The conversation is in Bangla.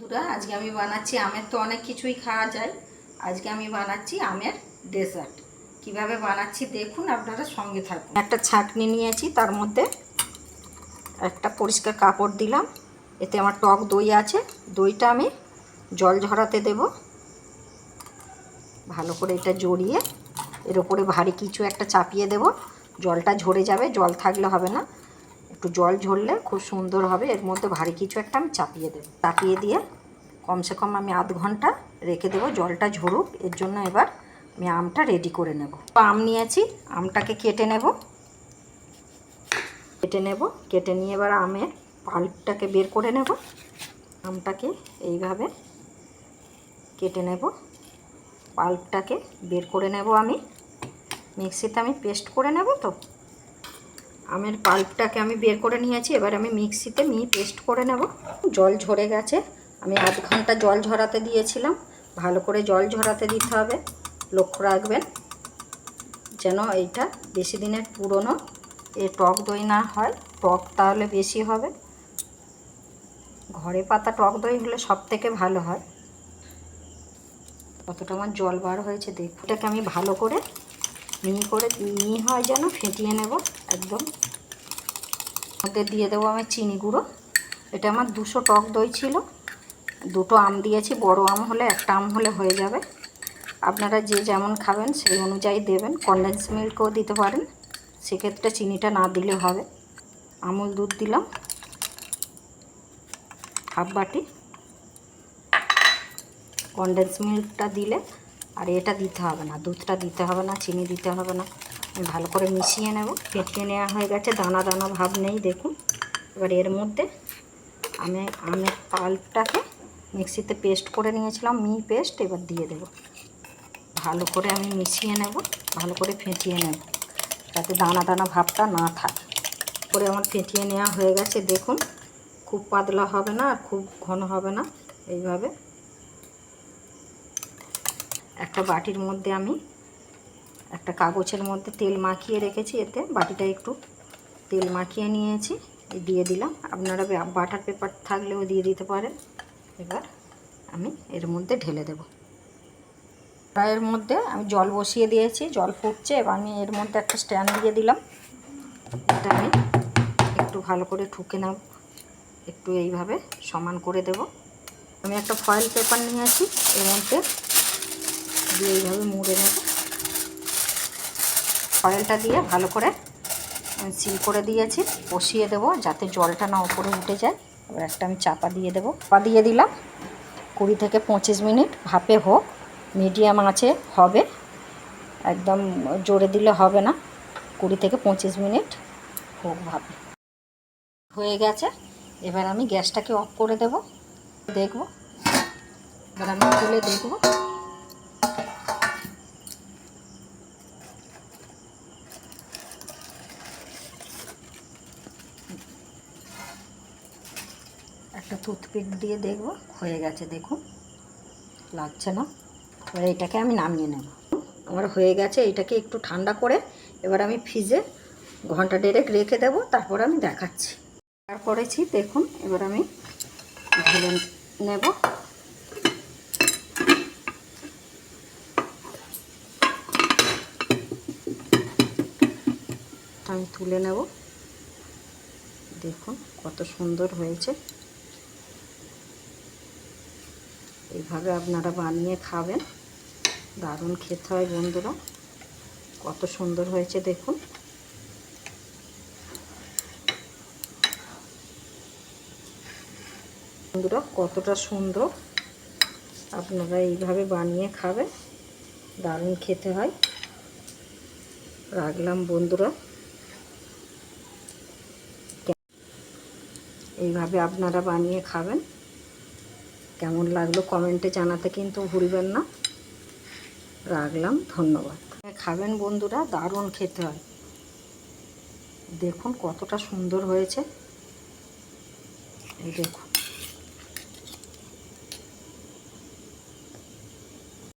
বন্ধুরা, আজকে আমি বানাচ্ছি আমের তো অনেক কিছুই খাওয়া যায়। আজকে আমি বানাচ্ছি আমের ডেজার্ট। কিভাবে বানাচ্ছি দেখুন, আপনারা সঙ্গে থাকুন। একটা ছাঁকনি নিয়েছি, তার মধ্যে একটা পরিষ্কার কাপড় দিলাম। এতে আমার টক দই আছে, দইটা আমি জল ঝরাতে দেব। ভালো করে এটা জড়িয়ে এর ওপরে ভারী কিছু একটা চাপিয়ে দেব। জলটা ঝরে যাবে, জল থাকলে হবে না, একটু জল ঝরলে খুব সুন্দর হবে। এর মধ্যে ভারী কিছু একটা আমি চাপিয়ে দেব। চাপিয়ে দিয়ে কমসে কম আমি আধ ঘন্টা রেখে দেবো, জলটা ঝরুক। এর জন্য এবার আমি আমটা রেডি করে নেব। আম নিয়েছি, আমটাকে কেটে নেব। কেটে নিয়ে এবার আমের পাল্পটাকে বের করে নেব। আমটাকে এইভাবে কেটে নেব, পাল্পটাকে বের করে নেব। আমি মিক্সিতে আমি পেস্ট করে নেব। তো আমের পাল্পটাকে আমি বের করে নিয়েছি, এবার আমি মিক্সিতে পেস্ট করে নেব। জল ঝরে গেছে, আমি আধ ঘন্টা জল ঝরাতে দিয়েছিলাম। ভালো করে জল ঝরাতে দিতে হবে, লক্ষ্য রাখবেন যেন এইটা বেশি দিনের পুরনো টক দই না হয়। টক তাহলে বেশি হবে, ঘরে পাতা টক দই হলে সব থেকে ভালো হয়। কতটা আমার জল বার হয়েছে দেখুন। এটাকে আমি ভালো করে মিহি হয় যেন ফেটিয়ে নেব একদম। মধ্যে দিয়ে দেবো আমি চিনি গুঁড়ো। এটা আমার 200 টক দই ছিল, 2টো আম দিয়েছি। বড় আম হলে, একটা আম হলে হয়ে যাবে। আপনারা যে যেমন খাবেন সেই অনুযায়ী দেবেন। কনডেন্স মিল্কও দিতে পারেন, সেক্ষেত্রে চিনিটা না দিলে হবে। আমুল দুধ দিলাম হাফ বাটি। কনডেন্স মিল্কটা দিলে আর এটা দিতে হবে না, দুধটা দিতে হবে না, চিনি দিতে হবে না। ভালো করে মিশিয়ে নেব। ফেটিয়ে নেওয়া হয়ে গেছে, দানা দানা ভাব নেই দেখুন। এবার এর মধ্যে আমি আমের পাল্পটাকে মিক্সিতে পেস্ট করে নিয়েছিলাম, পেস্ট এবার দিয়ে দেব। ভালো করে আমি মিশিয়ে নেব, ভালো করে ফেটিয়ে নেব যাতে দানা দানা ভাবটা না থাকে। করে আমার ফেটিয়ে নেওয়া হয়ে গেছে দেখুন। খুব পাতলা হবে না আর খুব ঘন হবে না। এইভাবে একটা বাটির মধ্যে আমি একটা কাগজের মধ্যে তেল মাখিয়ে রেখেছি, এতে বাটিটা একটু তেল মাখিয়ে নিয়েছি, দিয়ে দিলাম। আপনারা বাটার পেপার থাকলেও দিয়ে দিতে পারেন। এবার আমি এর মধ্যে ঢেলে দেব। কড়াইয়ের মধ্যে আমি জল বসিয়ে দিয়েছি, জল ফুটছে। এবার আমি এর মধ্যে একটা স্ট্যান্ড দিয়ে দিলাম। এটা আমি একটু ভালো করে ঠুকে নেব, একটু এইভাবে সমান করে দেব। আমি একটা ফয়েল পেপার নিয়েছি, এর মধ্যে দিয়ে এইভাবে মুড়ে নেব। ফয়েলটা দিয়ে ভালো করে সিল করে দিয়েছি, বসিয়ে দেব যাতে জলটা না উপরে উঠে যায়। এবার একটা আমি চাপা দিয়ে দেবো। চাপা দিয়ে দিলাম। 20 থেকে 25 মিনিট ভাপে হোক, মিডিয়াম আঁচে হবে, একদম জোরে দিলে হবে না। 20 থেকে 25 মিনিট হোক ভাপে। হয়ে গেছে, এবার আমি গ্যাসটাকে অফ করে দেব। দেখব, এবার আমি খুলে দেখব। একটা টুথপিক দিয়ে দেখব, হয়ে গেছে দেখুন, লাগছে না। এবার এটাকে আমি নামিয়ে নেব। আমার হয়ে গেছে। এটাকে একটু ঠান্ডা করে এবার আমি ফ্রিজে ঘন্টা দেড়েক রেখে দেব, তারপর আমি দেখাচ্ছি। তারপরেছি দেখুন, এবার আমি ঢেলে নেব। আমি তুলে নেব, দেখুন কত সুন্দর হয়েছে। এইভাবে আপনারা বানিয়ে খাবেন, দারুণ খেতে হয় বন্ধুরা। কত সুন্দর হয়েছে দেখুন। বন্ধুরা কতটা সুন্দর, আপনারা এইভাবে বানিয়ে খাবেন, দারুণ খেতে হয়। রাখলাম বন্ধুরা, এইভাবে আপনারা বানিয়ে খাবেন। কেমন লাগলো কমেন্টে জানাতে কিন্তু ভুলবেন না। রাখলাম, ধন্যবাদ। খাবেন বন্ধুরা, দারুণ খেতে হয়। দেখুন কতটা সুন্দর হয়েছে, এই দেখুন।